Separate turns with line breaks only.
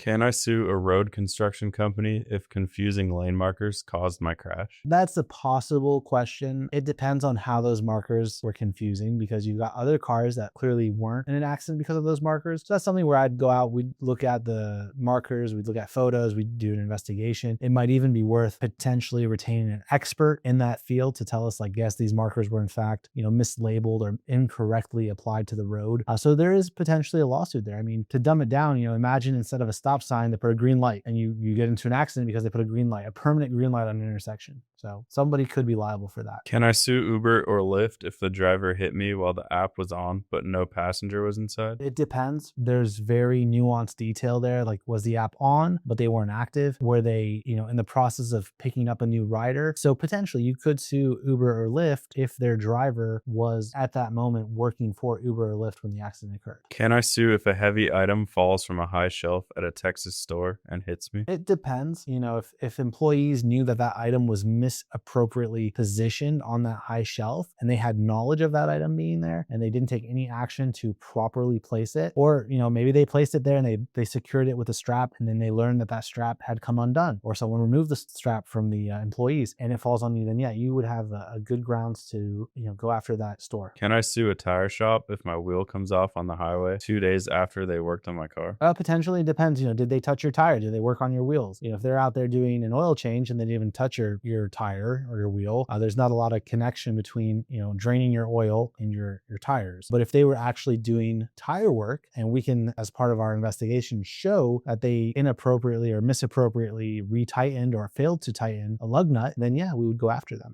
Can I sue a road construction company if confusing lane markers caused my crash?
That's a possible question. It depends on how those markers were confusing because you've got other cars that clearly weren't in an accident because of those markers. So that's something where I'd go out, we'd look at the markers, we'd look at photos, we'd do an investigation. It might even be worth potentially retaining an expert in that field to tell us, like, yes, these markers were in fact, mislabeled or incorrectly applied to the road. So there is potentially a lawsuit there. I mean, to dumb it down, imagine instead of a stop sign, they put a green light and you get into an accident because they put a green light, a permanent green light on an intersection. So somebody could be liable for that.
Can I sue Uber or Lyft if the driver hit me while the app was on, but no passenger was inside?
It depends. There's very nuanced detail there. Like, was the app on, but they weren't active? Were they, in the process of picking up a new rider? So potentially you could sue Uber or Lyft if their driver was at that moment working for Uber or Lyft when the accident occurred.
Can I sue if a heavy item falls from a high shelf at a Texas store and hits me?
It depends. If employees knew that that item was misappropriately positioned on that high shelf and they had knowledge of that item being there and they didn't take any action to properly place it, or, maybe they placed it there and they secured it with a strap and then they learned that that strap had come undone or someone removed the strap from the employees and it falls on you, then yeah, you would have a good grounds to, go after that store.
Can I sue a tire shop if my wheel comes off on the highway 2 days after they worked on my car?
Potentially depends. Did they touch your tire? Did they work on your wheels? If they're out there doing an oil change and they didn't even touch your tire or your wheel, there's not a lot of connection between, draining your oil and your tires. But if they were actually doing tire work and we can, as part of our investigation, show that they inappropriately or misappropriately retightened or failed to tighten a lug nut, then yeah, we would go after them.